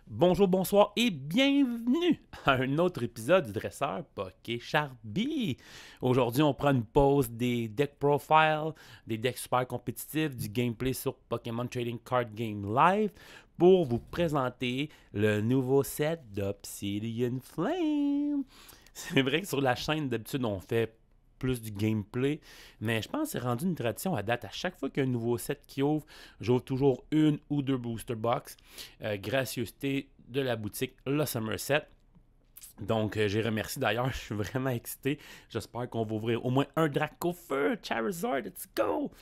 Bonjour, bonsoir et bienvenue à un autre épisode du dresseur Poké Charby. Aujourd'hui, on prend une pause des deck profiles, des decks super compétitifs, du gameplay sur Pokémon Trading Card Game Live pour vous présenter le nouveau set d'Obsidian Flame. C'est vrai que sur la chaîne, d'habitude, on fait plus du gameplay, mais je pense que c'est rendu une tradition à date. À chaque fois qu'il y a un nouveau set qui ouvre, j'ouvre toujours une ou deux booster box. Gracieuseté de la boutique Le Somerset. Donc, j'ai remercié d'ailleurs, je suis vraiment excité. J'espère qu'on va ouvrir au moins un Dracofeu, Charizard, let's go!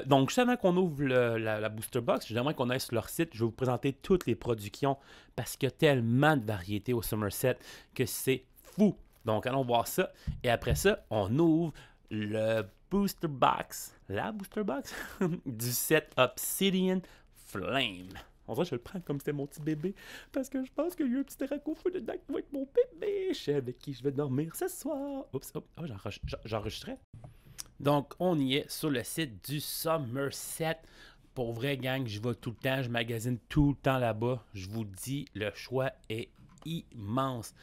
Donc, juste avant qu'on ouvre la booster box, j'aimerais qu'on aille sur leur site. Je vais vous présenter toutes les productions parce qu'il y a tellement de variétés au Somerset que c'est fou. Donc, allons voir ça. Et après ça, on ouvre le booster box, la booster box du set Obsidian Flame. On dirait que je le prends comme c'était mon petit bébé parce que je pense qu'il y a eu un petit Dracofeu dedans qui va être mon bébé. Je sais avec qui je vais dormir ce soir. Oups, oh, j'enregistrais. Donc, on y est sur le site du Somerset. Pour vrai, gang, je vais tout le temps, je magasine tout le temps là-bas. Je vous dis, le choix est immense.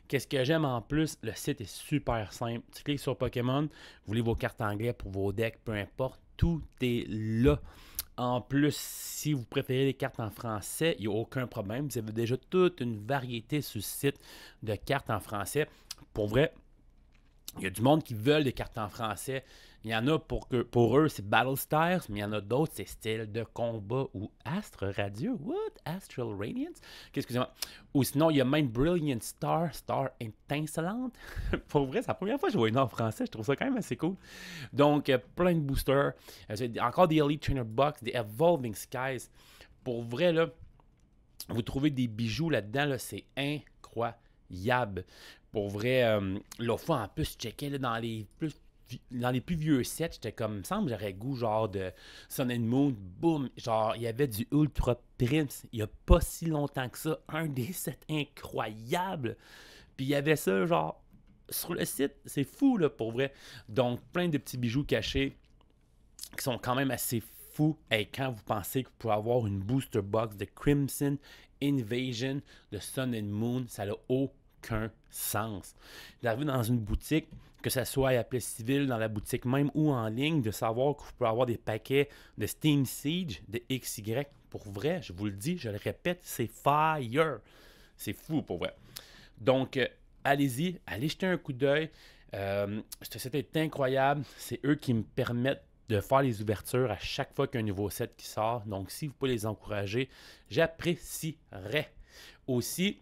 Qu'est-ce que j'aime en plus? Le site est super simple. Tu cliques sur Pokémon, vous voulez vos cartes anglaises pour vos decks, peu importe, tout est là. En plus, si vous préférez les cartes en français, il n'y a aucun problème. Vous avez déjà toute une variété sur le site de cartes en français. Pour vrai, il y a du monde qui veulent des cartes en français. Il y en a pour eux, c'est Battle Styles, mais il y en a d'autres, c'est Style de combat ou Astre Radio. What? Astral Radiance? Excusez-moi. Ou sinon, il y a même Brilliant Star, Star Étincelante. Pour vrai, c'est la première fois que je vois une en français. Je trouve ça quand même assez cool. Donc, plein de boosters. Encore des Elite Trainer Box, des Evolving Skies. Pour vrai, là, vous trouvez des bijoux là-dedans, là, c'est incroyable. Pour vrai, l'autre fois, en plus, je checkais là, dans les plus vieux sets, j'étais comme, il me semble, j'aurais goût genre de Sun and Moon, boum, genre, il y avait du Ultra Prince, il n'y a pas si longtemps que ça, un des sets incroyables. Puis il y avait ça, genre, sur le site, c'est fou, là, pour vrai. Donc, plein de petits bijoux cachés qui sont quand même assez fous. Et quand vous pensez que vous pouvez avoir une booster box de Crimson Invasion de Sun and Moon, ça n'a aucun sens. D'arriver dans une boutique, que ce soit à Appel Civil, dans la boutique même ou en ligne, de savoir que vous pouvez avoir des paquets de Steam Siege, de XY. Pour vrai, je vous le dis, je le répète, c'est fire. C'est fou pour vrai. Donc, allez-y, allez jeter un coup d'œil. Ce site est incroyable. C'est eux qui me permettent de faire les ouvertures à chaque fois qu'il y a un nouveau set qui sort. Donc, si vous pouvez les encourager, j'apprécierais. Aussi,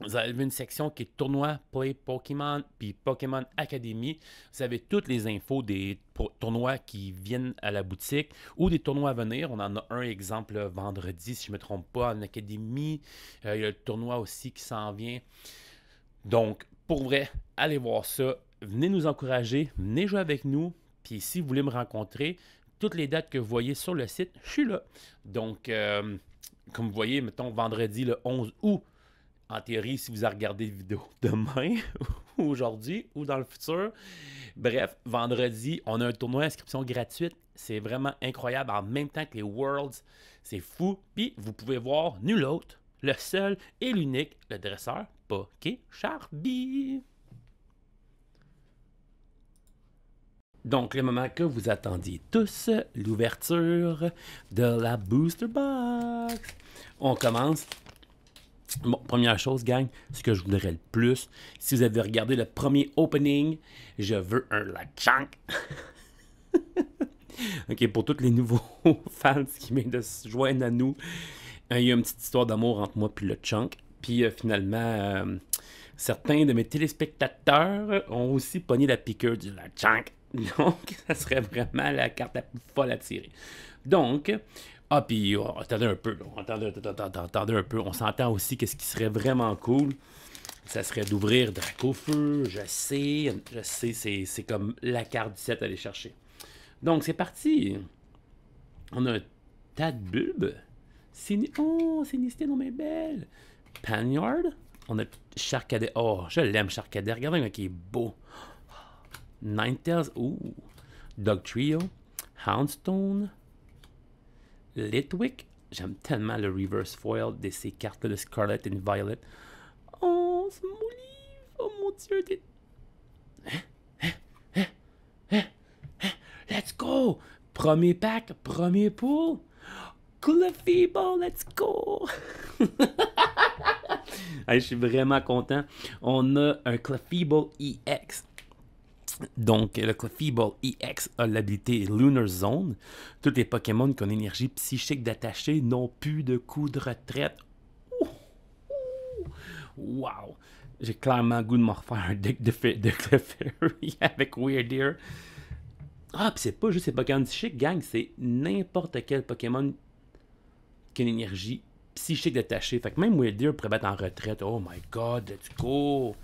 vous avez une section qui est tournoi Play Pokémon puis Pokémon Academy. Vous avez toutes les infos des tournois qui viennent à la boutique ou des tournois à venir. On en a un exemple vendredi, si je ne me trompe pas, en Académie. Il y a le tournoi aussi qui s'en vient. Donc, pour vrai, allez voir ça. Venez nous encourager, venez jouer avec nous. Puis si vous voulez me rencontrer, toutes les dates que vous voyez sur le site, je suis là. Donc, comme vous voyez, mettons vendredi le 11 août, en théorie, si vous regardez la vidéo demain, ou aujourd'hui, ou dans le futur. Bref, vendredi, on a un tournoi d'inscription gratuite. C'est vraiment incroyable en même temps que les Worlds. C'est fou. Puis, vous pouvez voir nul autre, le seul et l'unique, le dresseur Poké Charby. Donc, le moment que vous attendiez tous, l'ouverture de la Booster Box. On commence. Bon, première chose, gang, ce que je voudrais le plus, si vous avez regardé le premier opening, je veux un Lechonk. Ok, pour tous les nouveaux fans qui viennent de se joindre à nous, il y a une petite histoire d'amour entre moi et le Chunk. Puis finalement, certains de mes téléspectateurs ont aussi pogné la piqûre du Lechonk. Donc, ça serait vraiment la carte la plus folle à tirer. Donc, puis attendez un peu, attendez un peu. On s'entend aussi que ce qui serait vraiment cool, ça serait d'ouvrir Dracofeu. Je sais, c'est comme la carte du set à aller chercher. Donc, c'est parti. On a un tas de bulbes. Oh, Sinisté, non mais belle. Panyard. On a Charcadet. Oh, je l'aime, Charcadet. Regardez qui est beau. Ninetales. Dog Trio. Houndstone. Litwick. J'aime tellement le reverse foil de ces cartes-là, le Scarlet and Violet. Oh, c'est mon livre! Oh mon Dieu! Let's go! Premier pack, premier pool. Clefable, let's go! Hey, je suis vraiment content. On a un Clefable EX. Donc, le Clefable EX a l'habilité Lunar Zone. Tous les Pokémon qui ont une énergie psychique détachée n'ont plus de coup de retraite. Wow! J'ai clairement le goût de me refaire un deck de Clefairy avec Weirdeer. Ah, pis c'est pas juste les Pokémon psychiques, gang, c'est n'importe quel Pokémon qui a une énergie psychique détachée. Fait que même Weirdeer pourrait mettre en retraite. Oh my god, let's go!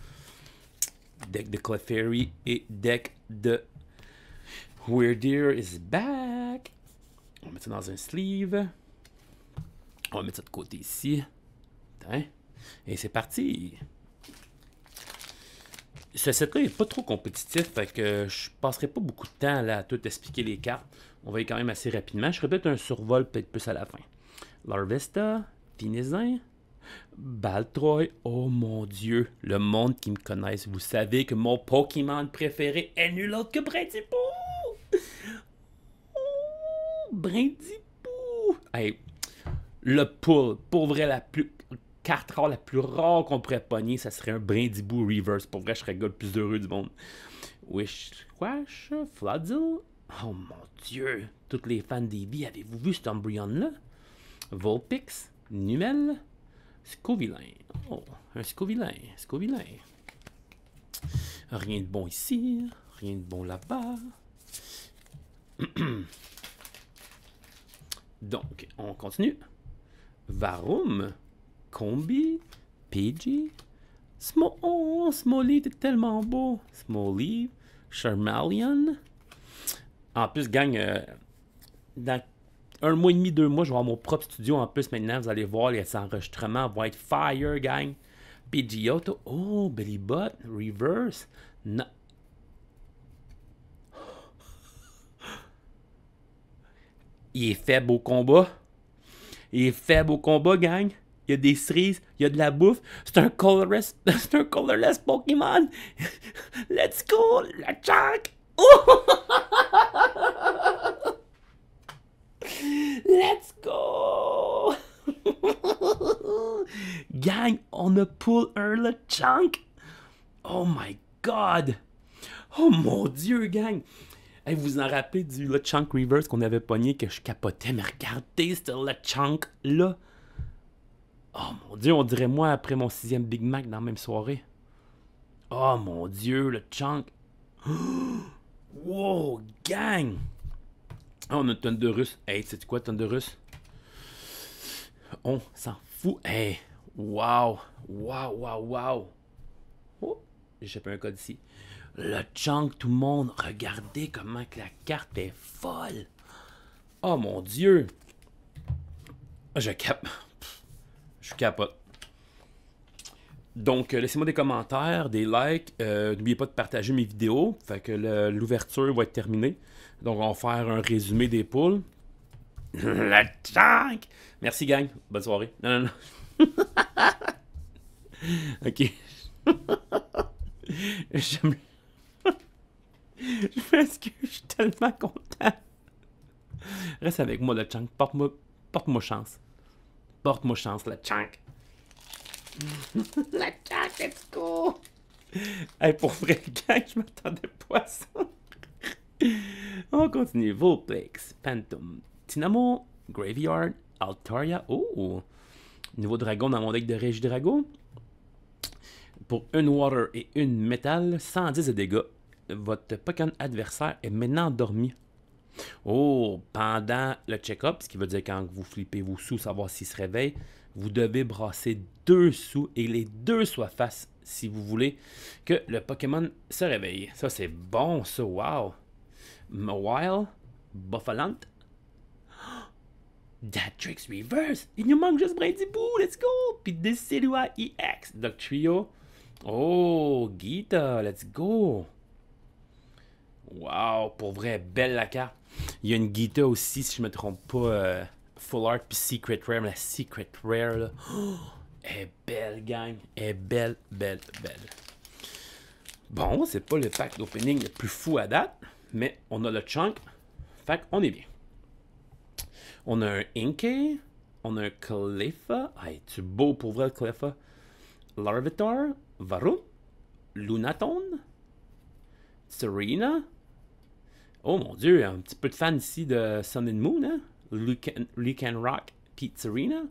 Deck de Clefairy et deck de Weirdeer is back. On va mettre ça dans un sleeve. On va mettre ça de côté ici. Hein? Et c'est parti! Ce set-là n'est pas trop compétitif, fait que je passerai pas beaucoup de temps là, à tout expliquer les cartes. On va y quand même assez rapidement. Je ferai peut-être un survol, peut-être plus à la fin. Larvesta, Finezin, Baltroy, oh mon Dieu, le monde qui me connaisse, vous savez que mon Pokémon préféré est nul autre que Brindipou! Oh, Brindipou! Hey, le pull, pour vrai, la carte rare la plus rare qu'on pourrait pogner, ça serait un Brindibou Reverse. Pour vrai, je serais le gars le plus heureux du monde. Wishwash, Floodzel. Oh mon Dieu! Toutes les fans d'Eevee, avez-vous vu cet Umbreon-là? Vulpix, Numel, Scovillain. Oh, un Scovillain. Rien de bon ici, rien de bon là-bas. Donc, on continue. Varum, Combi, Pidgey, Smoliv, t'es tellement beau. Smoliv, Charmeleon. En plus, gang, dans 1 mois et demi, 2 mois, je vais avoir mon propre studio. En plus, maintenant, vous allez voir, les enregistrements vont être fire, gang. Pidgeotto. Oh, Bellybot. Reverse. Non. Il est faible au combat. Gang. Il y a des cerises. Il y a de la bouffe. C'est un colorless Pokémon. Let's go. La Chunk. Oh! Let's go! Gang, on a pull un Lechonk. Oh my god! Oh mon dieu, gang! Hey, vous en rappelez du Lechonk Reverse qu'on avait pogné que je capotais? Mais regardez ce Lechonk là! Oh mon dieu, on dirait moi après mon 6e Big Mac dans la même soirée. Oh mon dieu, Lechonk! Wow, gang! Oh, on a Thundurus. Hey, sais-tu quoi, Thundurus? On s'en fout. Hey, wow. Oh, j'ai échappé un code ici. Le Chunk, tout le monde, regardez comment que la carte est folle. Oh mon Dieu. Je capote. Donc, laissez-moi des commentaires, des likes. N'oubliez pas de partager mes vidéos. Fait que l'ouverture va être terminée. Donc, on va faire un résumé des poules. La Chunk! Merci, gang. Bonne soirée. Non. Ok. Je m'excuse, je suis tellement content. Reste avec moi, le Chunk. Porte-moi chance. Porte-moi chance, le Chunk. La Chunk, let's go! Hey, pour vrai, gang, je m'attendais pas à ça. On continue. Vulpix, Phantom, Tynamo, Graveyard, Altaria. Oh! Nouveau dragon dans mon deck de Régidrago. Pour une Water et une Métal, 110 de dégâts. Votre Pokémon adversaire est maintenant endormi. Oh! Pendant le check-up, ce qui veut dire quand vous flippez vos sous, savoir s'il se réveille, vous devez brasser 2 sous et les 2 soient face si vous voulez que le Pokémon se réveille. Ça, c'est bon, ça. Wow! Mawile, Buffalant, Datrix Reverse. Il nous manque juste Brindibou, let's go! Puis Decidueye EX, Dugtrio. Oh, Gita, let's go! Wow, pour vrai, belle la carte. Il y a une Gita aussi, si je me trompe pas, Full Art puis Secret Rare. Mais la Secret Rare, là, oh, elle est belle, gang. Elle est belle, belle, belle. Bon, c'est pas le pack d'opening le plus fou à date, mais on a le chunk. Fait qu'on est bien. On a un Inkay. On a un Cleffa. Ah, es-tu beau pour vrai, le Cleffa? Larvitar. Varun. Lunatone. Serena. Oh mon dieu, un petit peu de fan ici de Sun and Moon, hein? Lycan Rock, Pete Serena.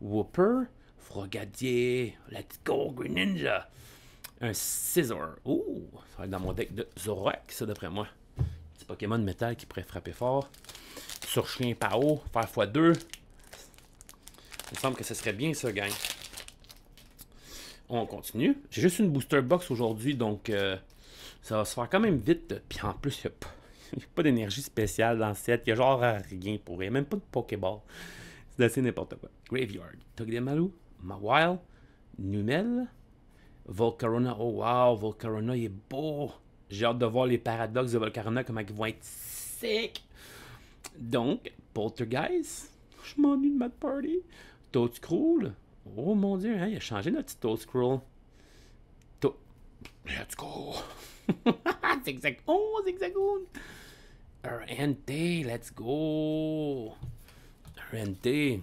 Whooper. Frogadier. Let's go, Greninja. Un Scizor. Oh, ça va être dans mon deck de Zoroark, ça, d'après moi. Petit Pokémon de métal qui pourrait frapper fort. Sur chien Pao, faire x2. Il me semble que ce serait bien, ça, gang. On continue. J'ai juste une booster box aujourd'hui, donc ça va se faire quand même vite. Puis en plus, il n'y a pas d'énergie spéciale dans le set. Il y a genre rien pour rien. Même pas de Pokéball. C'est assez n'importe quoi. Graveyard. Togedemaru. Mawile. Numel. Volcarona. Oh wow, Volcarona, il est beau. J'ai hâte de voir les paradoxes de Volcarona, comment ils vont être sick. Donc, Poltergeist. Je m'ennuie de ma party. Toadscroll. Oh mon dieu, hein, il a changé notre petit Toadscroll. Let's go. Zigzag. Oh, Zigzagoon. RNT, let's go. RNT.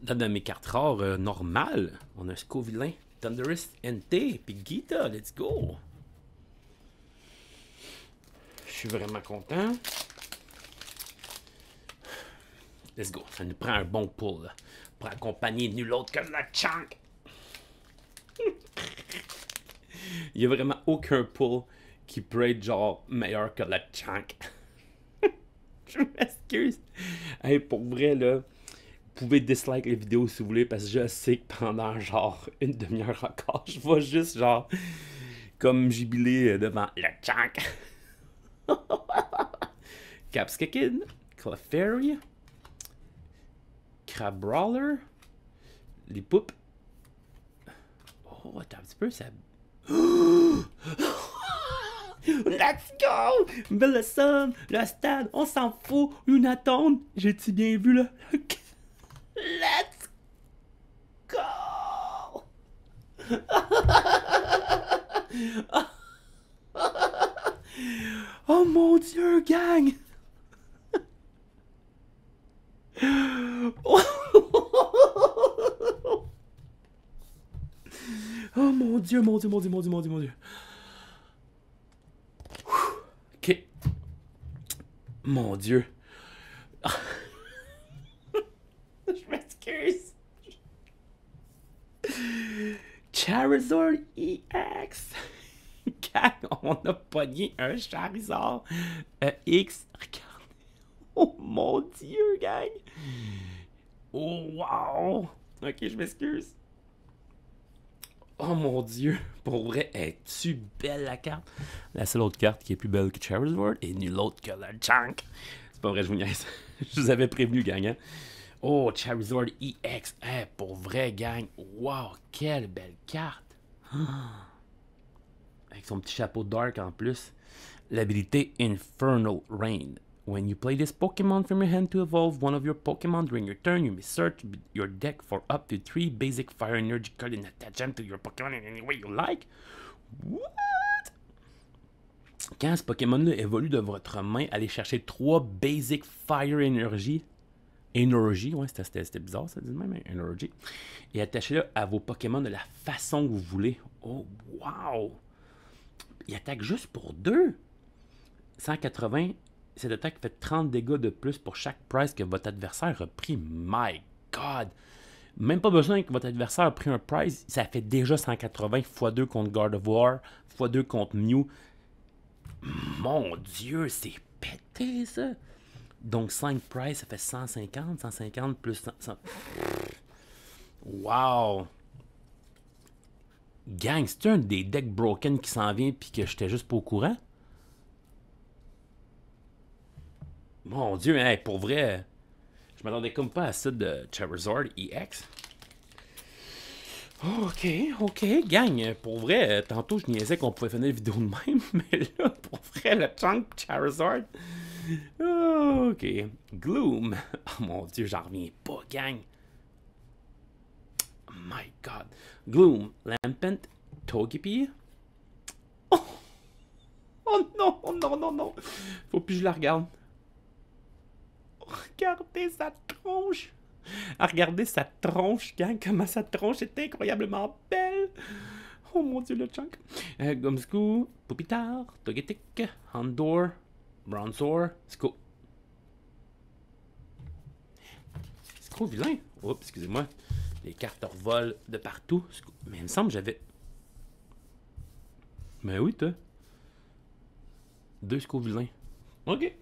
Dans mes cartes rares normales, on a un Scovillain, Thunderous, NT, puis Gita, let's go. Je suis vraiment content. Let's go. Ça nous prend un bon pull là, pour accompagner nul autre que la Chunk. Il n'y a vraiment aucun pull qui peut être genre meilleur que la Chunk. Je m'excuse. Hey, pour vrai, là, vous pouvez dislike les vidéos si vous voulez, parce que je sais que pendant genre une demi-heure encore, je vais juste genre comme jubiler devant la Chunk. Capskekin, Clefairy, Crabrawler, les poupes. Oh, attends un petit peu, ça. Let's go! Bellissime, le stade, on s'en fout. Une attente. J'ai-tu bien vu là? Let's go! Oh mon dieu, gang! Oh mon dieu, mon dieu, mon dieu, mon dieu, mon dieu, mon dieu. Ok. Mon dieu. Je m'excuse. Charizard EX. Gang, on a pogné un Charizard EX. Regardez. Oh mon dieu, gang. Oh wow. Ok, je m'excuse. Oh mon dieu, pour vrai, es-tu belle la carte? La seule autre carte qui est plus belle que Charizard est nulle autre que la Chunk. C'est pas vrai, je vous niaise. Je vous avais prévenu, gang. Hein? Oh, Charizard EX. Hey, pour vrai, gang. Wow, quelle belle carte. Avec son petit chapeau dark en plus. L'habilité Infernal Rain. When you play this Pokemon from your hand to evolve one of your Pokemon during your turn, you may search your deck for up to 3 basic fire energy cards and attach them to your Pokemon in any way you like. What? Quand ce Pokémon-là évolue de votre main, allez chercher 3 basic fire energy. Energy, ouais, c'était bizarre, ça dit même, energy. Et attachez-le à vos Pokémon de la façon que vous voulez. Oh, wow! Il attaque juste pour 2. 180. Cette attaque fait 30 dégâts de plus pour chaque prize que votre adversaire a pris. My God! Même pas besoin que votre adversaire a pris un prize. Ça fait déjà 180 x2 contre God of War, x2 contre Mew. Mon Dieu, c'est pété ça! Donc 5 prize, ça fait 150. 150 plus 100. Wow! Gang, c'est un des decks broken qui s'en vient puis que j'étais juste pas au courant? Mon dieu, hey, pour vrai, je m'attendais comme pas à ça de Charizard EX. Oh, ok, gang, pour vrai, tantôt je niaisais qu'on pouvait finir la vidéo de même, mais là, pour vrai, le Chunk Charizard, OK. Gloom. Oh mon Dieu, j'en reviens pas, gang. Oh my God. Gloom. Lampent. Togepi. Oh! Oh non, oh non, non, non. Faut plus que je la regarde. Regardez sa tronche. Regardez sa tronche, gang. Comment sa tronche est incroyablement belle. Oh mon Dieu, le chunk. Gumscoo, Pupitar, Togetic, Houndour, Bronzor, Sco. Sco vilain. Oups, excusez-moi. Les cartes revolent de partout. Mais il me semble que j'avais... Mais oui, toi. 2 Sco vilains. OK.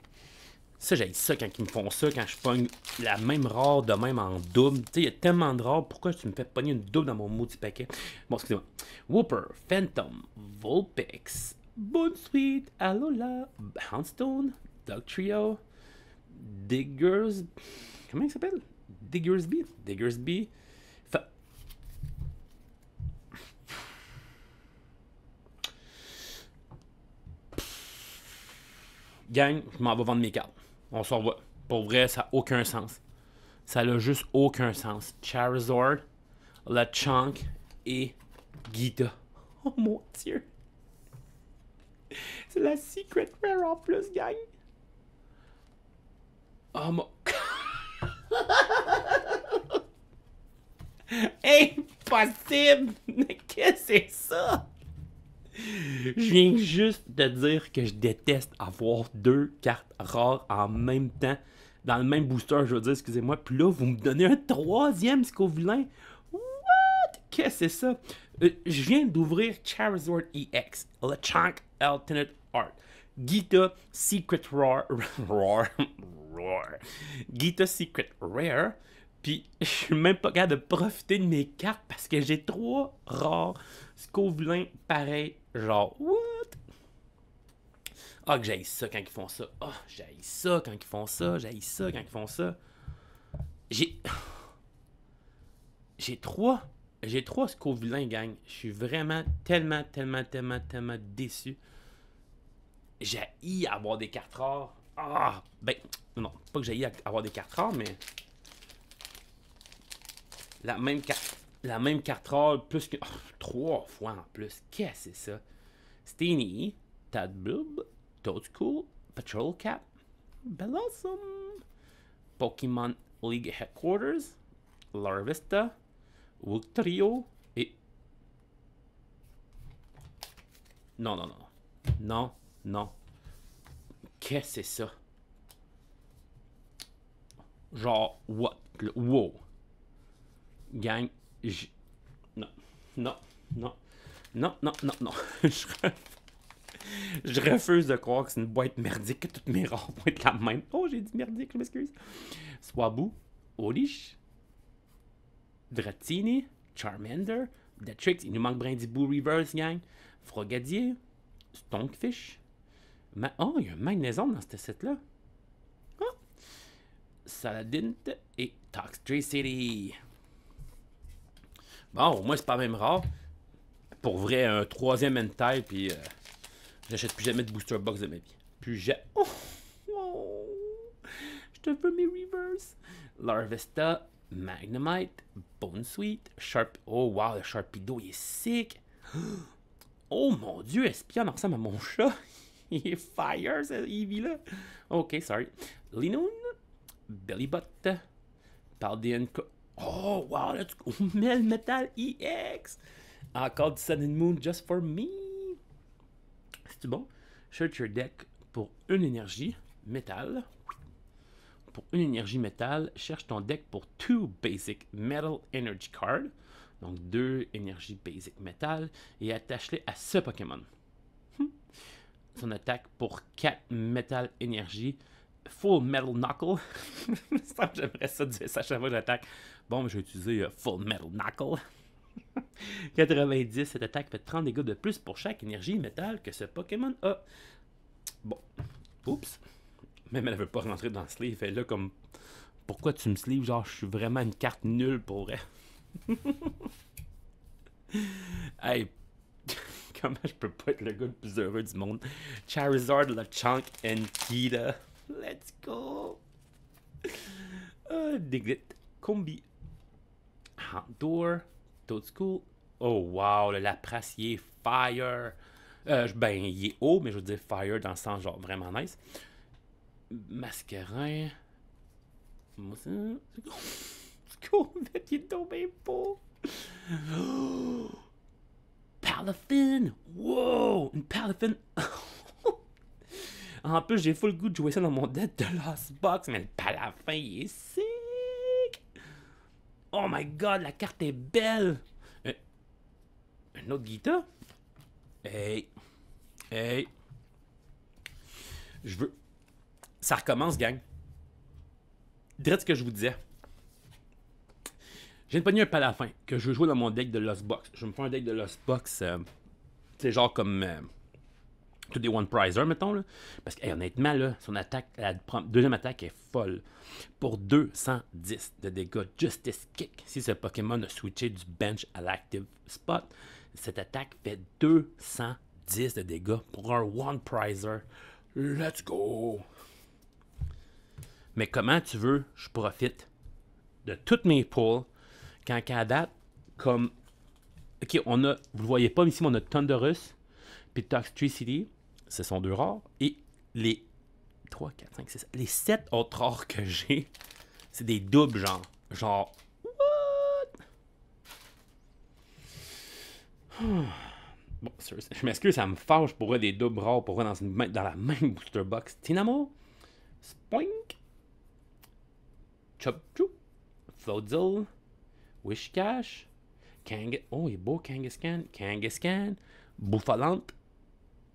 Ça, j'ai ça quand ils me font ça, quand je pogne la même rare de même en double. Tu sais, il y a tellement de rares, pourquoi tu me fais pogner une double dans mon maudit paquet? Bon, excusez-moi. Whooper, Phantom, Vulpix, Boonsweet, Alola, Houndstone, Dugtrio, Diggers... Comment il s'appelle? Diggersby? Diggersby. Gang, je m'en vais vendre mes cartes. On s'en va. Pour vrai, ça n'a aucun sens. Ça n'a juste aucun sens. Charizard, Lechonk et Gita. Oh mon Dieu. C'est la Secret Rare en plus, gang. Oh mon... Impossible! Mais qu'est-ce que c'est ça? Je viens juste de dire que je déteste avoir 2 cartes rares en même temps. Dans le même booster, je veux dire, excusez-moi. Puis là, vous me donnez un 3e Scovillain. What? Qu'est-ce que c'est ça? Je viens d'ouvrir Charizard EX, Lechonk Alternate Art, Gita Secret Rare, Gita Secret Rare, puis je suis même pas capable de profiter de mes cartes parce que j'ai 3 rares Scovillain pareil, genre, what? Ah, que j'haïs ça quand ils font ça. Ah, j'haïs ça quand ils font ça. J'haïs ça quand ils font ça. J'ai 3 Scovillain, gang. Je suis vraiment tellement déçu. J'haïs avoir des cartes rares. Ah, ben, non, pas que j'haïs avoir des cartes rares, mais la même carte rare, plus que 3 fois en plus. Qu'est-ce que c'est ça? Steenie, Tadbulb, Toadstool, Patrol Cap, Blossom, Pokemon League Headquarters, Larvesta, Wugtrio et... Non. Qu'est-ce que c'est ça? Genre, what? Wow. Gang, Non. Je refuse de croire que c'est une boîte merdique, que toutes mes rares vont être la même. Oh, j'ai dit merdique, je m'excuse. Swablu, Oddish, Dratini, Charmander, Detrix, il nous manque Brindiboo Reverse, gang. Frogadier, Stonefish. Oh, il y a un Magnézon dans ce set-là. Ah. Saladin et Toxtricity. Bon, au moins, c'est pas même rare. Pour vrai, un 3e Entei, puis j'achète plus jamais de booster box de ma vie. Plus jamais. Oh, je te veux mes reverse. Larvesta, Magnemite, Bonesweet, Sharp. Oh, wow, le Sharpedo, il est sick. Oh mon Dieu, Espion ressemble à mon chat. Il est fire, ce Eevee-là. Ok, sorry. Linoon, Bellybot, Paldean. Oh, wow, là, tu mets le Metal EX. Encore du Sun and Moon just for me. C'est bon? Search your deck pour une énergie métal. Pour une énergie métal, cherche ton deck pour 2 basic metal energy cards. Donc 2 énergies basic metal. Et attache-les à ce Pokémon. Son attaque pour 4 metal énergie. Full Metal Knuckle. J'aimerais ça dire ça à chaque fois que j'attaque. Bon, je vais utiliser Full Metal Knuckle. 90, cette attaque fait 30 dégâts de plus pour chaque énergie métal que ce Pokémon a. Bon. Oups. Même elle ne veut pas rentrer dans le sleeve. Elle est là comme... Pourquoi tu me sleeves? Genre, je suis vraiment une carte nulle pour vrai. Hey. Comment je peux pas être le gars le plus heureux du monde? Charizard, Lechonk et Gita. Let's go! Diglett, Combi, Outdoor, Toad School. Oh wow, le Lapras, il est fire! Ben, il est haut, mais je veux dire fire dans le sens genre vraiment nice. Mascarin. C'est cool, il est tombé beau! Palafin! Wow! Une Palafin! En plus, j'ai full goût de jouer ça dans mon deck de Lost Box, mais le Palafin, il est sick! Oh my god, la carte est belle! Un autre Gita? Hey! Hey! Je veux... Ça recommence, gang. Dites ce que je vous disais. J'ai pogné un Palafin que je veux jouer dans mon deck de Lost Box. Je me fais un deck de Lost Box, c'est genre comme tous des One Prizer, mettons. Là. Parce que, honnêtement, là, son attaque, la deuxième attaque est folle. Pour 210 de dégâts, Justice Kick. Si ce Pokémon a switché du bench à l'active spot, cette attaque fait 210 de dégâts pour un One Prizer. Let's go! Mais comment tu veux, je profite de toutes mes pulls quand à date, comme. Ok, on a. Vous le voyez pas, mais ici, on a Thunderous puis Toxtricity. Ce sont 2 rares. Et les 3, 4, 5, 6. Les 7 autres rares que j'ai, c'est des doubles, genre. Genre. What? Bon, je m'excuse, ça me fâche pour eux des doubles rares pour eux dans la même booster box. Tynamo, Spoink, Chubchou, Floatzel, Wishcash, oh, il est beau, Kangaskhan, Bouffalante,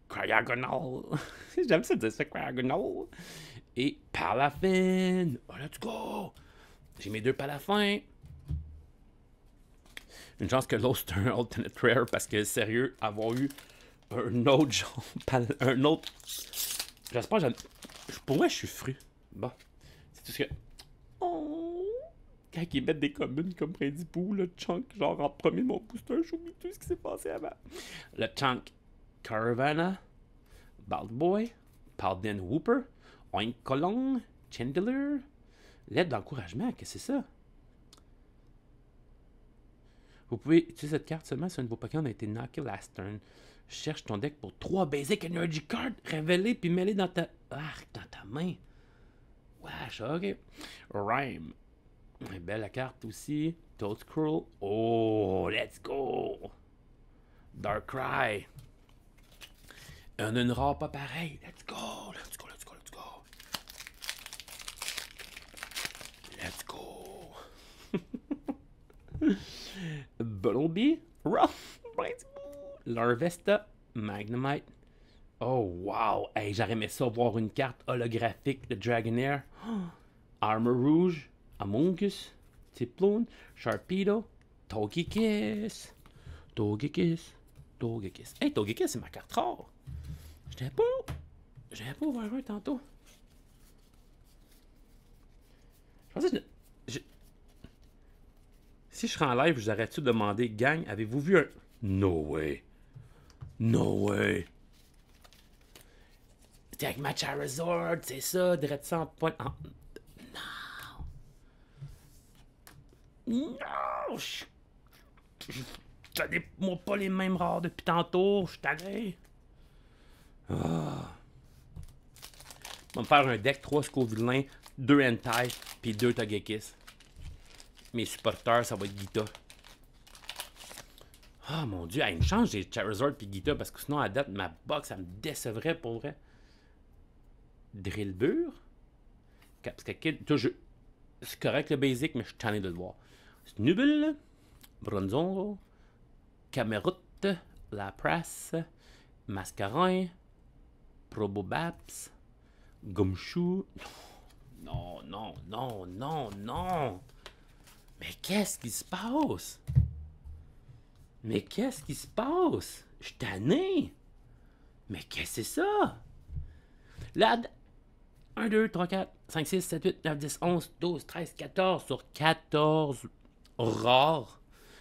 Cryogonal. J'aime ça dire ça, Cryogonal. Et Palafin. Oh, let's go! J'ai mes 2 Palafins. Une chance que l'autre, c'est un alternate rare parce que, sérieux, avoir eu un autre genre. Un autre. J'espère que pour moi, je suis fru. Bon. C'est tout ce que. Oh! Quand ils mettent des communes comme Prince-Boo, le Chunk, genre en premier de mon booster, j'oublie tout ce qui s'est passé avant. Le Chunk Caravana, Baldboy, Paladin Whooper, Oinkolong, Chandler, l'aide d'encouragement, qu'est-ce que c'est ça? Vous pouvez utiliser cette carte seulement si un de vos Pokémon a été knocké last turn. Cherche ton deck pour 3 Basic Energy Cards, révélés puis mêlés dans ta main. Wesh, ok. Rhyme. Belle la carte aussi. Toadscroll. Oh, let's go. Darkrai. Une rare pas pareil. Let's go. Let's go, let's go, let's go. Let's go. Bumblebee. Rough. Larvesta. Magnemite. Oh, wow. Hey, j'aurais aimé ça voir une carte holographique de Dragonair. Armor Rouge. Amogus, Tiploon, Sharpedo, Togekiss. Hey, Togekiss, c'est ma carte rare. J'avais pas ouvert un tantôt. Je pensais que si je serais en live, j'aurais-tu demandé, gang, avez-vous vu un. No way. No way. C'était avec ma Charizard, c'est ça, direct 100 points. Non! Donnez-moi pas les mêmes rares depuis tantôt, je suis allé. Ah. On va me faire un deck 3 Scovillain, 2 Entei, puis 2 Togekiss. Mes supporters, ça va être Gita. Ah mon dieu, une chance j'ai Charizard puis Gita parce que sinon à date, ma box, ça me décevrait pour vrai. Drillbur? Parce que c'est correct le basic, mais je suis tanné de le voir. Snubble, Bronzong, Cameroute, Lapras, Mascarin, Probobaps, Gumshoe. Non, non, non, non, non. Mais qu'est-ce qui se passe? Mais qu'est-ce qui se passe? Je suis tanné. Mais qu'est-ce que c'est ça? Lad, 1, 2, 3, 4, 5, 6, 7, 8, 9, 10, 11, 12, 13, 14 sur 14 rares.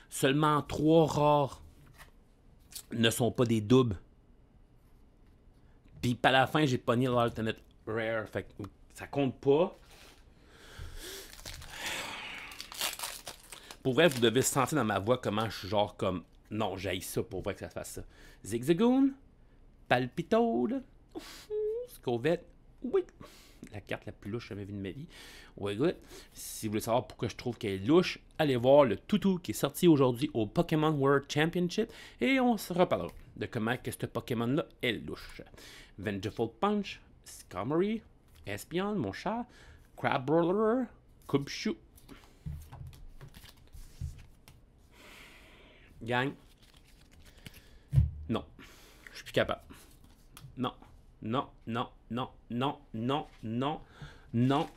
Seulement 3 rares ne sont pas des doubles. Puis à la fin, j'ai pogné l'alternate rare. Fait que Ça compte pas. Pour vrai, vous devez sentir dans ma voix comment je suis genre comme... Non, j'haïs ça pour vrai que ça se fasse ça. Zigzagoon, Palpitode, Scovette, oui. La carte la plus louche que j'avais vue de ma vie. Ouais, good. Si vous voulez savoir pourquoi je trouve qu'elle est louche, allez voir le toutou qui est sorti aujourd'hui au Pokémon World Championship et on se reparlera de comment que ce Pokémon-là est louche. Vengeful Punch, Skarmory, Espeon, mon chat, Crabrawler, Cubchoo. Gang. Non. Je suis plus capable. Non. Non, non, non, non, non, non, non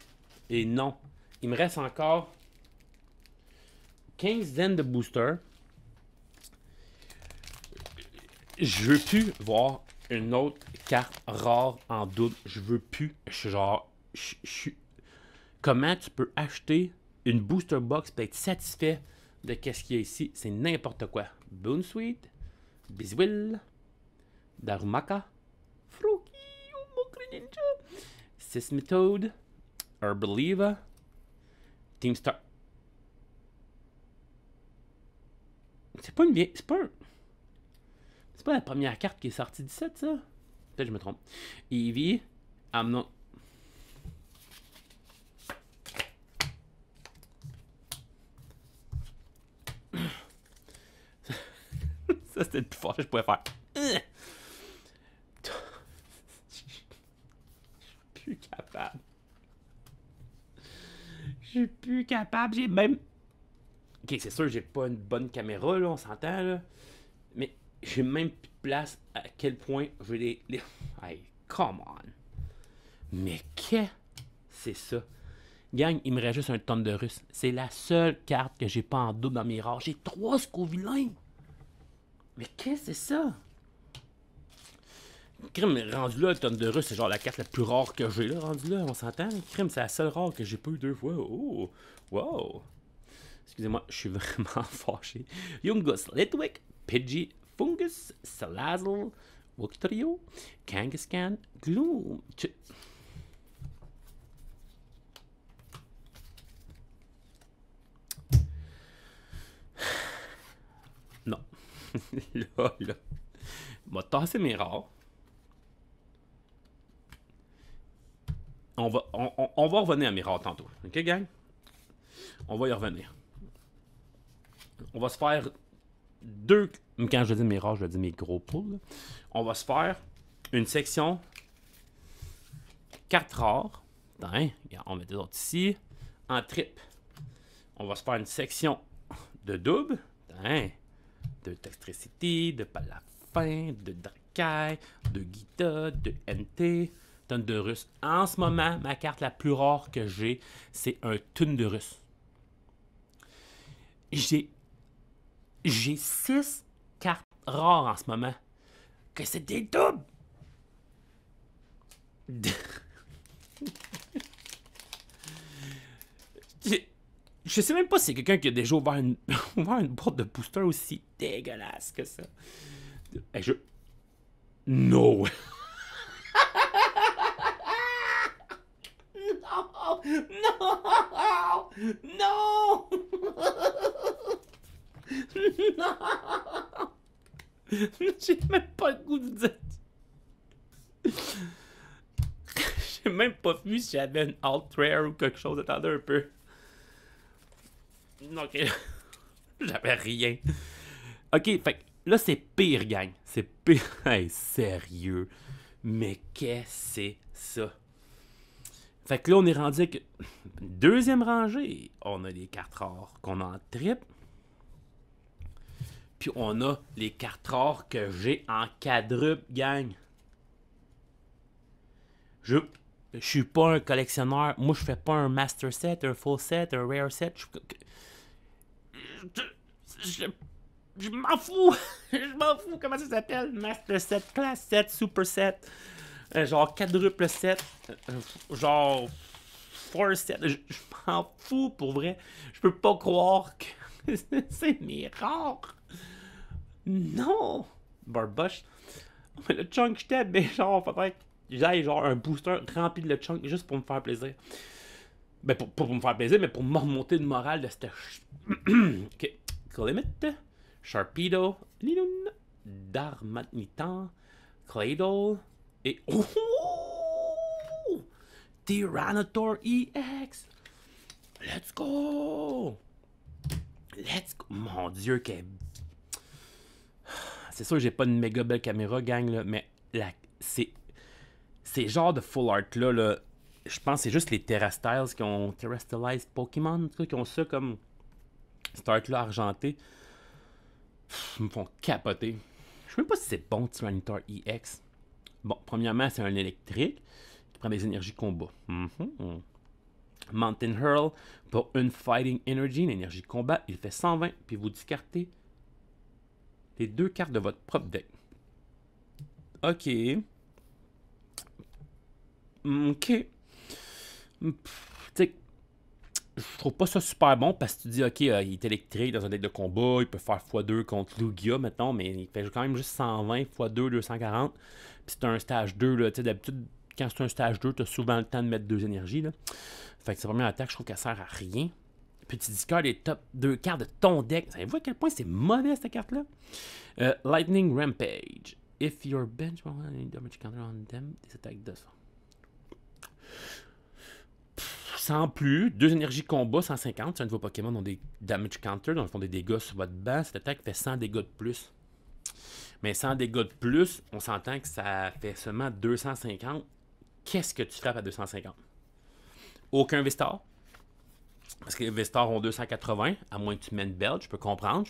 et non. Il me reste encore 15 zen de booster. Je veux plus voir une autre carte rare en double. Je veux plus. Je suis genre... Comment tu peux acheter une booster box et être satisfait de qu'est-ce qu'il y a ici? C'est n'importe quoi. Boonsweet, Bizwill, Darumaka, Froakie, Ninja, Sismitoad, Herbaliva, Teamstar. C'est pas une vieille. C'est pas la première carte qui est sortie du set, ça? Peut-être que je me trompe. Eevee, Amnon. Ça, c'était le plus fort que je pouvais faire. Je suis plus capable. Je suis plus capable. J'ai même... Ok, c'est sûr, j'ai pas une bonne caméra, là, on s'entend, là. Mais j'ai même plus de place à quel point je vais les... Hey, come on. Mais qu'est-ce que c'est ça? Gang, il me reste juste un tonne de russe. C'est la seule carte que j'ai pas en double dans mes rares. J'ai 3 Scovillains. Mais qu'est-ce que c'est ça? Crime, rendu là, le tonne de russe, c'est genre la carte la plus rare que j'ai, là, rendu là, on s'entend? Crime, c'est la seule rare que j'ai pas eu 2 fois. Oh, wow. Excusez-moi, je suis vraiment fâché. Yungus, Litwick, Pidgey, Fungus, Salazzle, Wukitrio, Kangaskhan, Gloom. Non. là. M'a tassé mes rares. On va revenir à mes rares tantôt. Ok, gang? On va y revenir. On va se faire 2... Quand je dis mes rares, je dis mes gros poules. On va se faire une section 4 rares. Attends, on met des autres ici. En trip. On va se faire une section de double. Attends, de Toxtricity, de Palafin, de Dracaille, de Gita, de NT, tonne de russe. En ce moment, ma carte la plus rare que j'ai, c'est un tonne de russe. J'ai 6 cartes rares en ce moment. Que c'est des doubles. Je sais même pas si c'est quelqu'un qui a déjà ouvert une boîte de booster aussi dégueulasse que ça. No! Non! Non! Non! J'ai même pas le goût de dire. J'ai même pas vu si j'avais une alt rare ou quelque chose. Attendez un peu. Ok. J'avais rien. Ok, fait que là, c'est pire, gang. C'est pire. Hey, sérieux. Mais qu'est-ce que c'est ça? Fait que là, on est rendu avec deuxième rangée. On a les cartes rares qu'on a en triple. Puis on a les cartes rares que j'ai en quadruple, gang. Je suis pas un collectionneur. Moi, je fais pas un master set, un full set, un rare set. Je m'en fous. Je m'en fous. Comment ça s'appelle? Master set, class set, super set. Genre quadruple set. Genre four set. Je m'en fous pour vrai. Je peux pas croire que c'est mes rares. Non. Barbush. Mais le chunk j'étais, mais genre, faudrait j'aille genre un booster rempli de chunk juste pour me faire plaisir. Ben, pour me faire plaisir, mais pour me remonter le moral de cette. Ok. Climate, Sharpedo, Linoun, Darmanitan, Claydol et. Oh! Tyranitar EX! Let's go! Let's go! Mon dieu, c'est sûr que j'ai pas une méga belle caméra, gang, là, mais ces genres de full art là, je pense que c'est juste les Terrastyles qui ont Terrastylized Pokémon, en tout cas, qui ont ça comme cet art là argenté. Ils me font capoter. Je sais même pas si c'est bon, Tyranitar EX. Bon, premièrement, c'est un électrique qui prend des énergies combat. Mountain Hurl pour une Fighting Energy, une énergie combat. Il fait 120, puis vous discartez les 2 cartes de votre propre deck. Ok. Ok. Tu sais, je trouve pas ça super bon parce que tu dis, ok, il est électrique dans un deck de combat, il peut faire x2 contre Lugia, maintenant, mais il fait quand même juste 120 x2, 240. Puis c'est un stage 2, là, tu sais, d'habitude, quand c'est un stage 2, tu as souvent le temps de mettre 2 énergies, là. Fait que sa première attaque, je trouve qu'elle sert à rien. Puis tu discardes les top 2 cartes de ton deck. Savez-vous à quel point c'est mauvais cette carte-là? Lightning Rampage. If your bench any damage counter on them, des attaques de ça. Sans plus, 2 énergies combat, 150. C'est un de vos Pokémon ont des damage counter, dans le fond des dégâts sur votre banc. Cette attaque fait 100 dégâts de plus. Mais 100 dégâts de plus, on s'entend que ça fait seulement 250. Qu'est-ce que tu frappes à 250? Aucun Vistar. Parce que les Vestars ont 280, à moins que tu mènes Belt, je peux comprendre,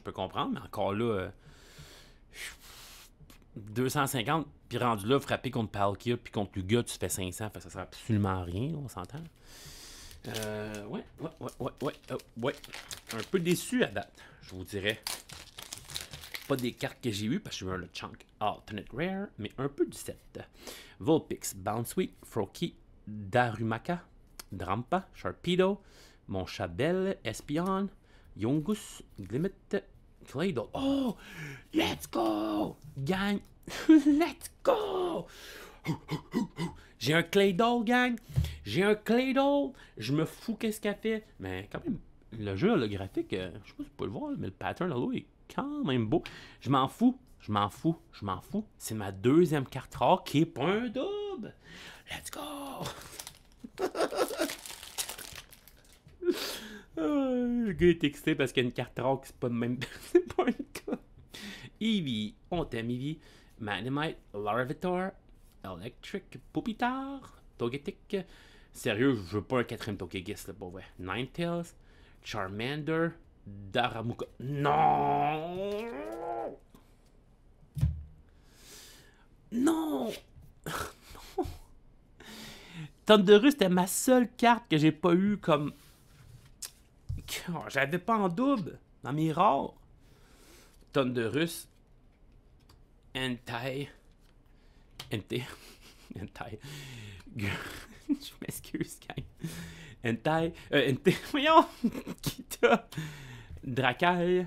mais encore là, 250, puis rendu là, frapper contre Palkia, puis contre Lugia, tu fais 500, fait que ça sert absolument à rien, on s'entend. Ouais. Un peu déçu à date, je vous dirais. Pas des cartes que j'ai eues, parce que j'ai eu le Chunk Alternate Rare, mais un peu du set. Vulpix, Bounsweet, Froakie, Darumaka, Drampa, Sharpedo, Mon Chabelle, Espion, Yungus, Glimmet, Claydol. Oh! Let's go! Gang! Let's go! J'ai un Claydol, gang! J'ai un Claydol! Je me fous qu'est-ce qu'elle fait. Mais quand même, le jeu, le graphique, je sais pas si vous pouvez le voir, mais le pattern là est quand même beau. Je m'en fous. C'est ma deuxième carte rare qui est pas un double. Let's go! Le gars est excité parce qu'il y a une carte rare qui c'est pas de même. C'est pas un cas. Eevee, on t'aime Eevee. Magnemite, Larvitar, Electric, Pupitar, Togetic. Sérieux, je veux pas un quatrième Togekiss, là, pour vrai. Ninetales, Charmander, Daramuka. Non! Non! Thundurus, c'était ma seule carte que j'ai pas eu comme. J'avais pas en double dans mes rares. Thundurus. Hentai. Je m'excuse, gang. Hentai. Voyons! Kita. Dracaille.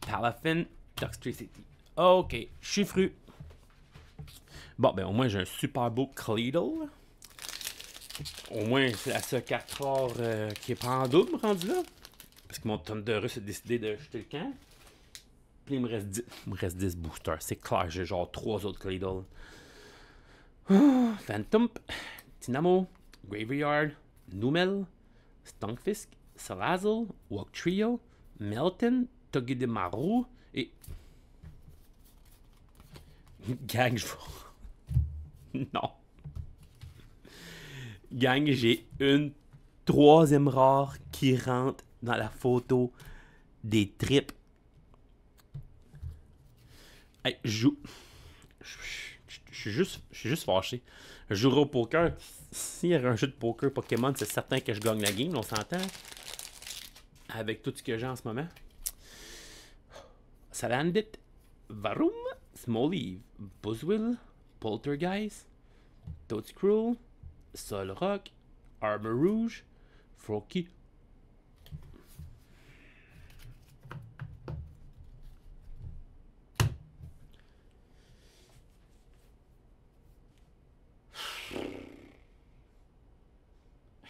Palafin. Toxtricity. Ok, je suis fru. Bon, ben au moins j'ai un super beau Claydol. Au moins c'est la seule carte rare qui est pas en double rendu là. Parce que mon Thundurus a décidé de jeter le camp. Puis il me reste 10 boosters. C'est clair, j'ai genre 3 autres Claydol. Phantom, Tynamo, Graveyard, Numel, Stunfisk, Salazzle, Wugtrio, Melton, Togedemaru et. Gang, non. Gang, j'ai une troisième rare qui rentre dans la photo des tripes. Hey, je suis juste fâché. Je jouerai au poker. S'il y avait un jeu de poker Pokémon, c'est certain que je gagne la game, on s'entend. Avec tout ce que j'ai en ce moment. Salandit, Varum, Smoliv, Buzzwil, Poltergeist, Toadscruel, Solrock, Armor Rouge, Froakie.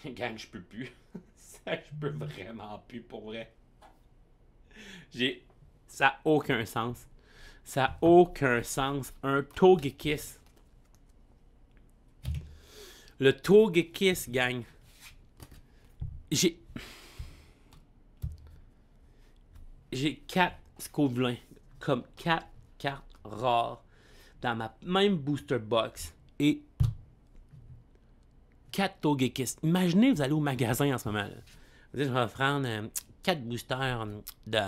Gang, je peux plus. Ça, je peux vraiment plus pour vrai. Ça n'a aucun sens. Ça n'a aucun sens. Un Togekiss. Le Togekiss, gang. J'ai 4 Scovelins. Comme 4 cartes rares dans ma même booster box. Et 4 Togekiss. Imaginez, vous allez au magasin en ce moment. Là. Vous dites, je vais prendre 4 boosters de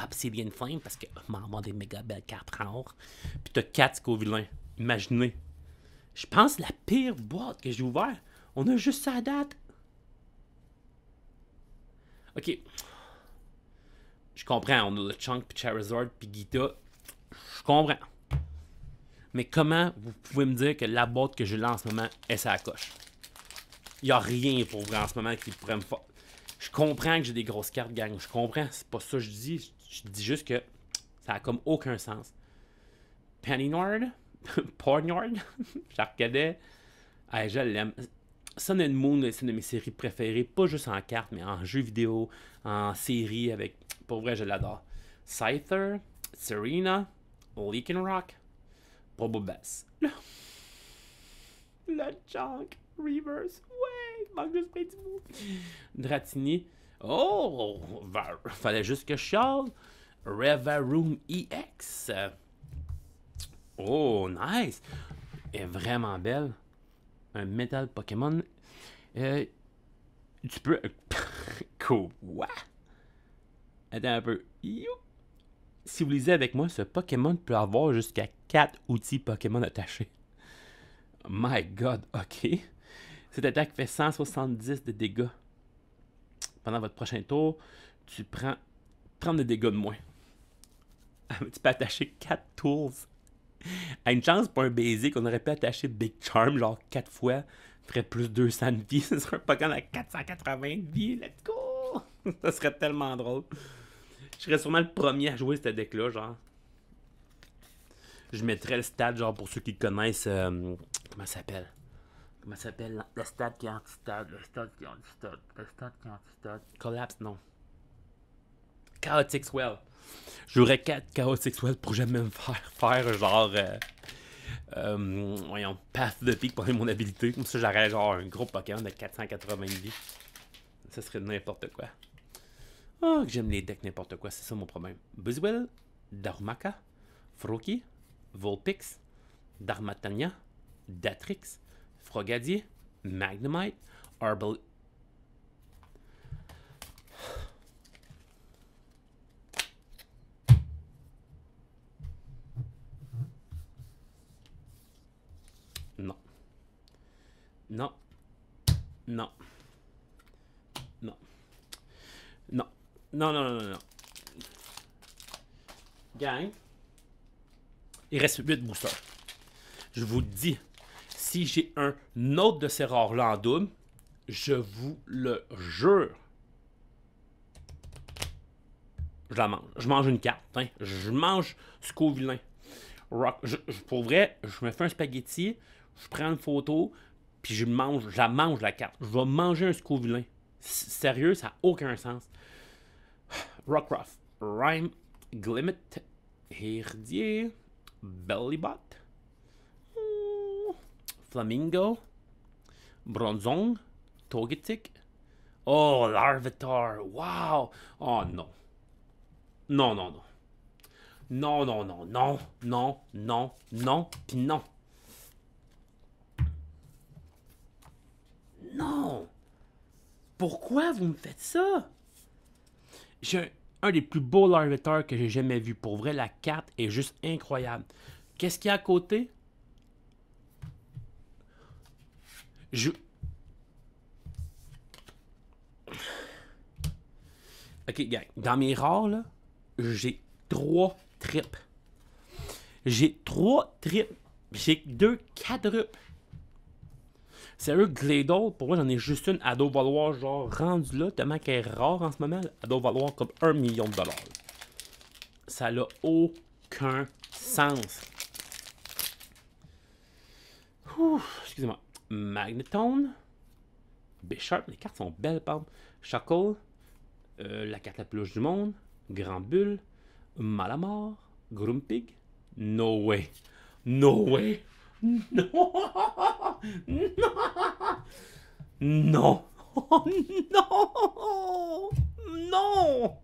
Obsidian Flame parce que je m'envoie des méga belles cartes rares. Puis t'as 4 Scovelins. Imaginez. Je pense la pire boîte que j'ai ouverte. On a juste ça à date. Ok. Je comprends. On a le Chunk, puis Charizard, puis Gita. Je comprends. Mais comment vous pouvez me dire que la boîte que j'ai là en ce moment est ça coche? Il n'y a rien pour vrai en ce moment qui pourrait me faire. Je comprends que j'ai des grosses cartes, gang. Je comprends. C'est pas ça que je dis. Je dis juste que ça a comme aucun sens. Pennyward? Pornyard? Je la regardais. Ah, je l'aime. Sun and Moon, c'est une de mes séries préférées. Pas juste en cartes, mais en jeux vidéo, en série. Avec. Pour vrai, je l'adore. Scyther, Serena, Lycanroc, Bobobass. Le Junk Reverse. Ouais, il manque juste plein de mots. Dratini. Oh, fallait juste que je chiale. Revaroom EX. Oh, nice. Elle est vraiment belle. Un Metal Pokémon. Tu peux. Quoi? Attends un peu. Si vous lisez avec moi, ce Pokémon peut avoir jusqu'à 4 outils Pokémon attachés. My God, ok. Cette attaque fait 170 de dégâts. Pendant votre prochain tour, tu prends 30 de dégâts de moins. Tu peux attacher 4 tools. À une chance pour un basic, on aurait pu attacher Big Charm genre 4 fois. Ferait plus 200 de vie. Ce serait un Pokémon à 480 de vie. Let's go! Ça serait tellement drôle. Je serais sûrement le premier à jouer ce deck-là, genre. Je mettrais le stade, genre, pour ceux qui connaissent. Comment ça s'appelle? Comment ça s'appelle? Le stade qui est anti-stade. Le stade qui est anti-stade. Le stade qui est anti-stade. Collapse, non. Chaotic Swell. J'aurais 4 Chaotic Swell pour jamais me faire genre. Voyons, Path de Peak pour mon habilité. Comme ça, j'aurais genre un gros Pokémon de 480 vies. Ça serait n'importe quoi. Oh, que j'aime les decks n'importe quoi, c'est ça mon problème. Buzzwell, Darumaka, Froakie, Vulpix, Darmatania, Datrix, Frogadier, Magnemite, Arbol... Non. Non. Non. Non. Non. Non, non, non, non, non. Gang. Il reste 8 boosters. Je vous dis, si j'ai un autre de ces rares-là en double, je vous le jure, je la mange. Je mange une carte. Hein. Je mange Scovelin. Pour vrai, je me fais un spaghetti, je prends une photo, puis je la mange la carte. Je vais manger un Scovelin. Sérieux, ça n'a aucun sens. Rockruff, Rhyme, Glimmet, Herdier, Bellybot, Flamingo, Bronzong, Togetic. Oh, Larvitar. Wow. Oh non. Non, non, non. Non, non, non, non, non, non, non, pis non. Non. Pourquoi vous me faites ça? J'ai un des plus beaux Larvitar que j'ai jamais vu. Pour vrai, la carte est juste incroyable. Qu'est-ce qu'il y a à côté? Ok, gang. Dans mes rares, là, j'ai 3 tripes. J'ai 3 tripes. J'ai 2 quadruples. Sérieux, Gladle, pour moi, j'en ai juste une. Elle doit valoir, genre, rendu là, tellement qu'elle est rare en ce moment. Elle doit valoir comme 1 million de dollars. Ça n'a aucun sens. Excusez-moi. Magnetone. Bisharp, les cartes sont belles, par exemple. Shackle, la carte la plus louche du monde. Grand Bull, Malamar, Grumpig. No way. No way. Non. Non. Non. Non.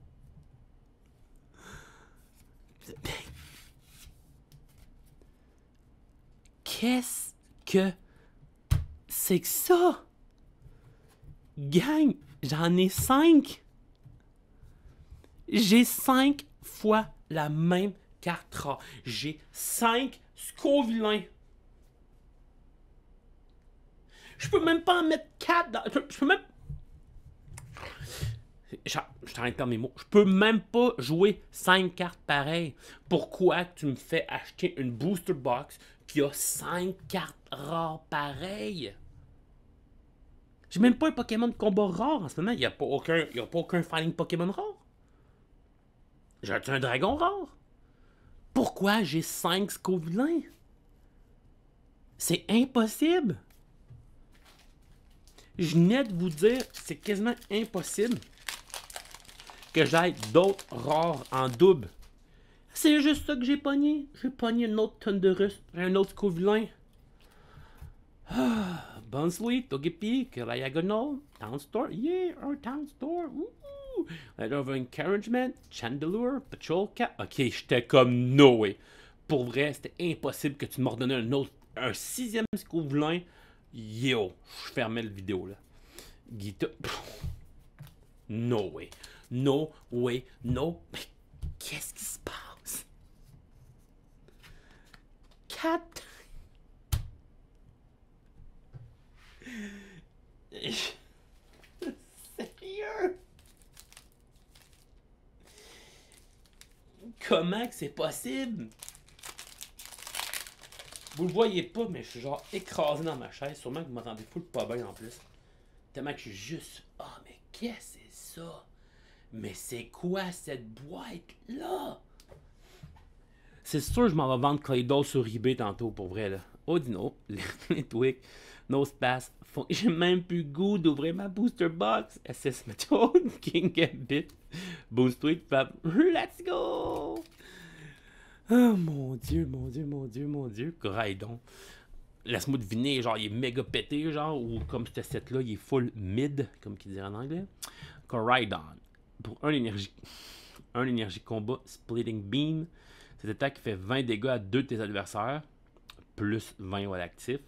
Qu'est-ce que c'est que ça? Gang, j'en ai 5. J'ai 5 fois la même carte rare. J'ai 5 Scovillains. Je peux même pas en mettre 4 dans... Je peux même... Je suis en train de perdre mes mots. Je peux même pas jouer 5 cartes pareilles. Pourquoi tu me fais acheter une booster box qui a 5 cartes rares pareilles? J'ai même pas un Pokémon de combat rare en ce moment. Il n'y a pas aucun Fighting Pokémon rare. J'ai un dragon rare. Pourquoi j'ai 5 Scovillains? C'est impossible. Je venais de vous dire, c'est quasiment impossible que j'aille d'autres rares en double. C'est juste ça que j'ai pogné. J'ai pogné une autre Thundurus, un autre Scovillain. Bunsweet, Togepi, Diagonal, Town Store, yeah, un Town Store, ouh, Letter of Encouragement, Chandelure, Patrol Cat. Ok, j'étais comme no way. Pour vrai, c'était impossible que tu m'ordonnais un 6e Scovillain. Yo, je fermais le vidéo là. Guita. No way. No way. No. Mais qu'est-ce qui se passe? 4. Sérieux? Comment que c'est possible? Vous le voyez pas, mais je suis genre écrasé dans ma chaise. Sûrement que vous m'entendez full pas bien en plus. Tellement que je suis juste... Ah, mais qu'est-ce que c'est ça? Mais c'est quoi cette boîte-là? C'est sûr que je m'en vais vendre Claydol sur eBay tantôt, pour vrai, là. Audino, Litwick, Nosepass. J'ai même plus le goût d'ouvrir ma booster box. SS Method, King Gambit, Boost Tweet, Fab. Let's go! Oh mon dieu, mon dieu, mon dieu, mon dieu. Coraidon. Laisse-moi deviner, genre, il est méga pété, genre, ou comme ce set-là, il est full mid, comme qu'il dirait en anglais. Coraidon. Pour 1 énergie. 1 énergie combat, Splitting Beam. Cette attaque fait 20 dégâts à 2 de tes adversaires, plus 20 à l'actif.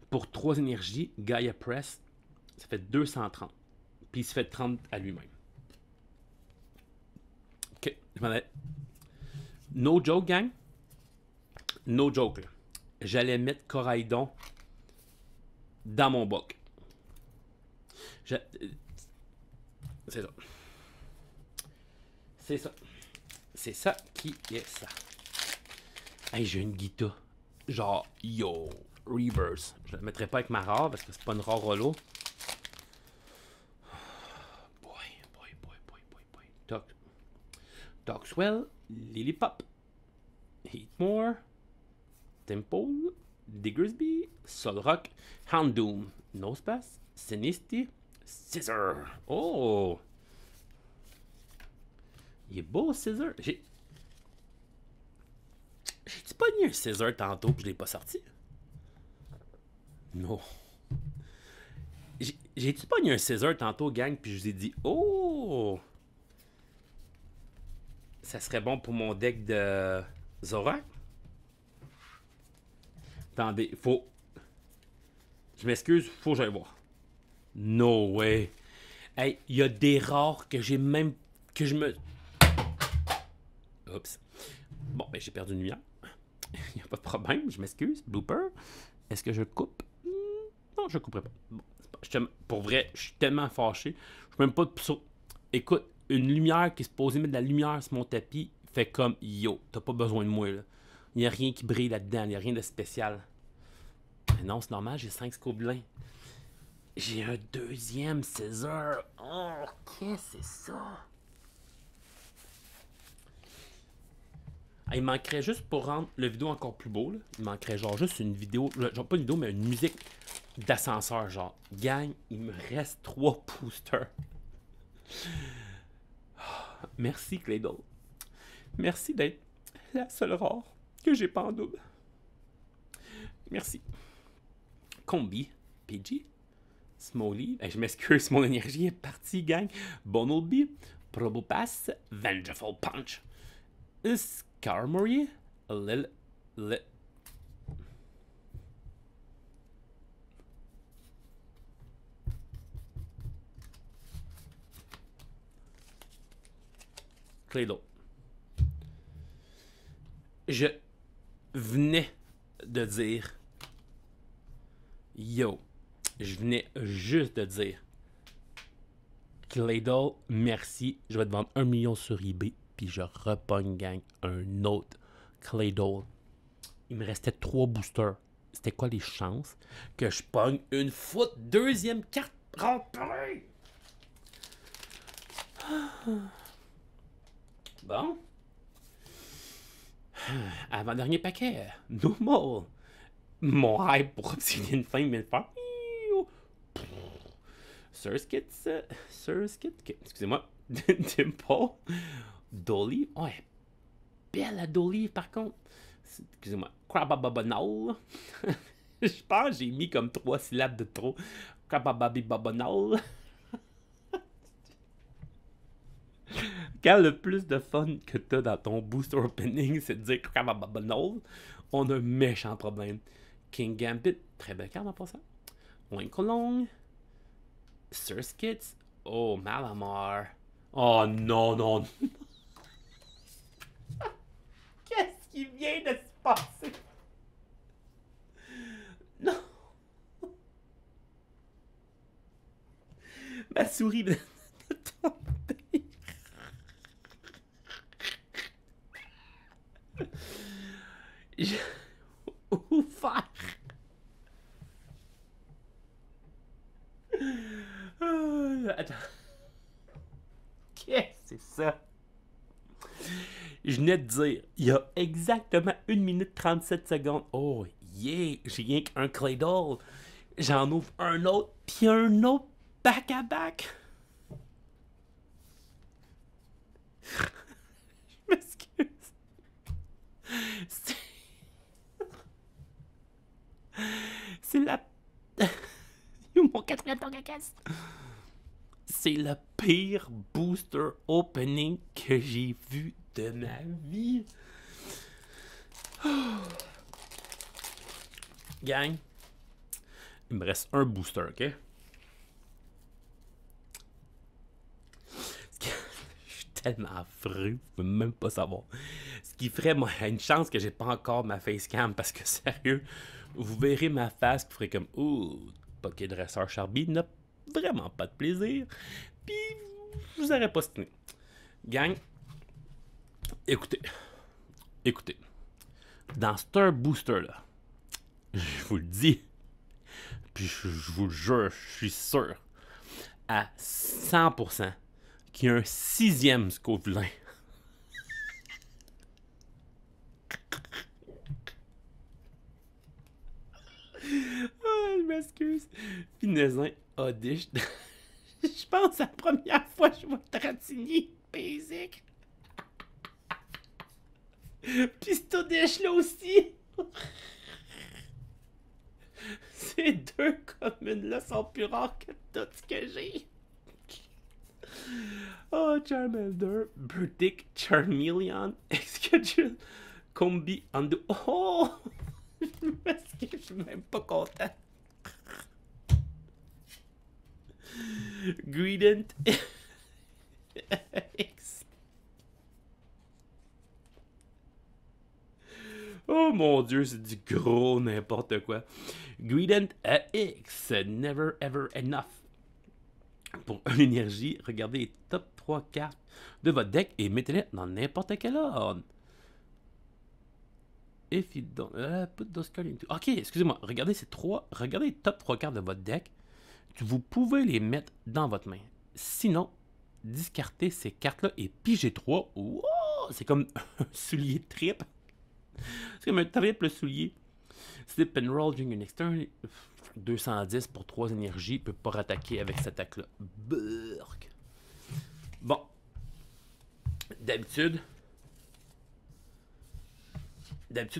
Pour 3 énergies, Gaia Press, ça fait 230. Puis il se fait 30 à lui-même. Ok, je m'en vais. No joke, gang. No joke, là. J'allais mettre Coraidon dans mon boc. C'est ça. C'est ça. C'est ça qui est ça. Hey, j'ai une Guita. Genre, yo, reverse. Je la mettrai pas avec ma rare parce que c'est pas une rare holo. Boy. Toxwell, Lilipop, Heatmore, Temple, Diggersby, Solrock, Houndoom, Nosepass, Sinisty, Scissor. Oh! Il est beau, Scissor. J'ai-tu pas mis un Scissor tantôt que je l'ai pas sorti? Non. J'ai-tu pas mis un Scissor tantôt, gang, puis je vous ai dit, oh! Ça serait bon pour mon deck de Zorak? Attendez, faut... Je m'excuse, faut que j'aille voir. No way. Hey, il y a des rares que j'ai même... que je me... Oups. Bon, ben j'ai perdu une lumière. Il n'y a pas de problème, je m'excuse. Blooper. Est-ce que je coupe? Non, je ne couperai pas. Bon, pour vrai, je suis tellement fâché. Je peux même pas... Écoute, une lumière qui est supposée mettre de la lumière sur mon tapis fait comme yo, t'as pas besoin de moi là. Il n'y a rien qui brille là-dedans, il n'y a rien de spécial. Mais non, c'est normal, j'ai 5 Scovillains. J'ai un 2e Scissor. Oh, qu'est-ce que c'est ça? Ah, il manquerait juste pour rendre le vidéo encore plus beau. Là. Il manquerait genre juste une vidéo, genre pas une vidéo, mais une musique d'ascenseur, genre. Gang, il me reste 3 boosters. Merci, Claydol. Merci d'être la seule rare que j'ai pas en double. Merci. Combi, PG, Smoley, je m'excuse, mon énergie est partie, gang. Bonolby, Probopass, Vengeful Punch, Skarmory, Claydol. Je venais de dire, yo, je venais juste de dire, Claydol, merci, je vais te vendre 1 million sur eBay, puis je repogne, gang, un autre Claydol. Il me restait 3 boosters. C'était quoi les chances que je pogne une foot deuxième carte remplie? Bon. Avant-dernier paquet. Normal. Mon hype pour Obsidian Flame vient de faire. Surskit. Excusez-moi. Dimple. Dolly. Ouais. Belle la Dolly, par contre. Excusez-moi. Crabababonal. Je pense que j'ai mis comme 3 syllabes de trop. Crabababibabonal. Quand le plus de fun que t'as dans ton booster opening, c'est de dire Crabababonal, on a un méchant problème. King Gambit, très belle carte en passant. Winkolong. Surskits. Oh, Malamar. Oh non, non. Qu'est-ce qui vient de se passer? Non. Ma souris de tomber. Où faire? Attends. Qu'est-ce que c'est ça? Je venais de dire, il y a exactement 1 minute 37 secondes. Oh, yeah! J'ai rien qu'un Claydol. J'en ouvre un autre, puis un autre back-à-back. Je m'excuse. C'est la... Mon quatrième Togekiss. C'est le pire booster opening que j'ai vu de ma vie. Gang, il me reste un booster, ok? Je suis tellement affreux, vous pouvez même pas savoir. Ce qui ferait, moi, une chance que j'ai pas encore ma facecam, parce que sérieux, vous verrez ma face, qui ferait comme, ouh, Poké Dresseur Charby n'a vraiment pas de plaisir. Puis, je vous aurais pas stiné. Gang, écoutez. Dans ce booster-là, je vous le dis, puis je vous le jure, je suis sûr, à 100% qu'il y a un 6e Scovelin. Je m'excuse. Finezin Oddish. Je pense que c'est la première fois que je vois Dratini basic. Puis cet Oddish là aussi. Ces deux communes là sont plus rares que tout ce que j'ai. Oh, Charmander, Burdick, Charmeleon, Excadrill, Combi, Undo. Oh! Parce que je suis même pas content. Greedent X. Oh mon dieu, c'est du gros n'importe quoi. Greedent X. Never ever enough. Pour une énergie, regardez les top 3 cartes de votre deck et mettez-les dans n'importe quel ordre. If you don't put those cards into... Ok, excusez-moi. Regardez regardez les top 3 cartes de votre deck. Vous pouvez les mettre dans votre main. Sinon, discartez ces cartes-là et pigez 3. Wow! C'est comme un soulier triple. C'est comme un triple soulier. Slip and roll during an external... 210 pour 3 énergies. Il peut pas rattaquer avec cette attaque-là. Burk. Bon. D'habitude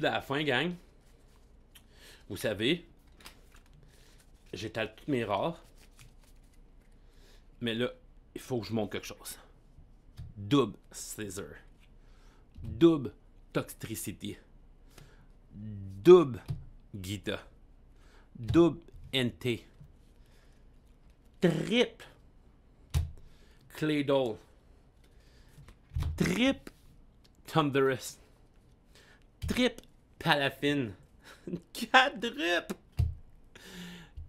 à la fin, gang, vous savez, j'étale toutes mes rares. Mais là, il faut que je montre quelque chose. Double Scissor. Double Toxtricity. Double Gita. Double NT. Triple Claydol. Triple Thunderous. Triple Palafin.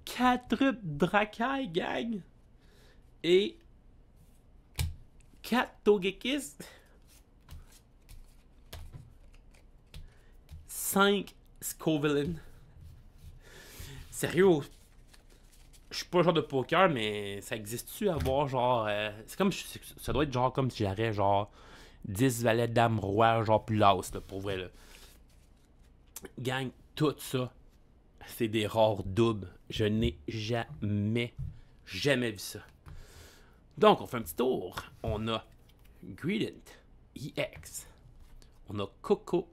Quadruple Dracaille, gang. Et 4 Togekiss. 5 Scovillain. Sérieux, je suis pas le genre de poker, mais ça existe-tu avoir genre. C'est comme. Ça doit être genre comme si j'aurais genre 10 valets dame roi, genre plus las, là, pour vrai. Là. Gang, tout ça, c'est des rares doubles. Je n'ai jamais vu ça. Donc, on fait un petit tour. On a Greedent EX. On a Coco.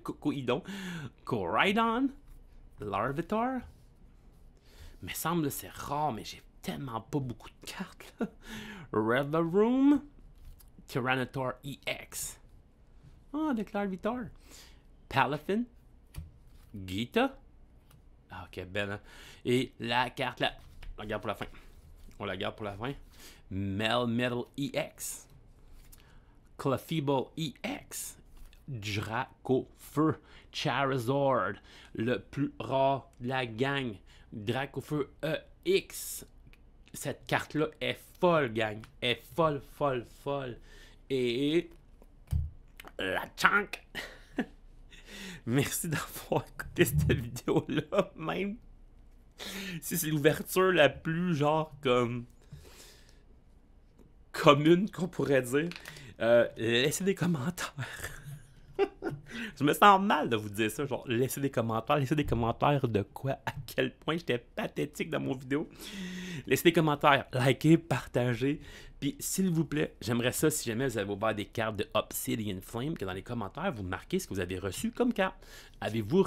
Cocoidon. Coraidon. Larvitar. Me semble c'est rare, mais j'ai tellement pas beaucoup de cartes là. Reverum. Tyranitar EX. Ah, avec Larvitar. Palafin. Gita. Ah, ok, belle. Hein? Et la carte là. On la garde pour la fin. Melmetal EX. Clefable EX. Dracofeu. Charizard. Le plus rare de la gang. Dracofeu EX. Cette carte-là est folle, gang. Est folle. Et la chunk. Merci d'avoir écouté cette vidéo-là, même si c'est l'ouverture la plus genre comme commune qu'on pourrait dire. Laissez des commentaires. Je me sens mal de vous dire ça, genre laissez des commentaires de quoi, à quel point j'étais pathétique dans mon vidéo. Laissez des commentaires, likez, partagez. Puis s'il vous plaît, j'aimerais ça si jamais vous avez ouvert des cartes de Obsidian Flame, que dans les commentaires vous marquez ce que vous avez reçu comme carte. Avez-vous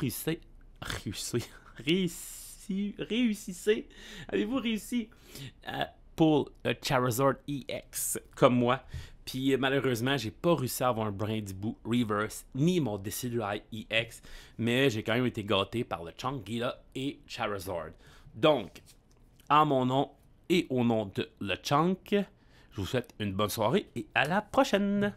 Avez-vous réussi pour le Charizard EX comme moi? Puis malheureusement, j'ai pas réussi à avoir un Brindiboo Reverse ni mon Decidueye EX, mais j'ai quand même été gâté par le Chunky-là et Charizard. Donc, en mon nom et au nom de LeChunk, je vous souhaite une bonne soirée et à la prochaine!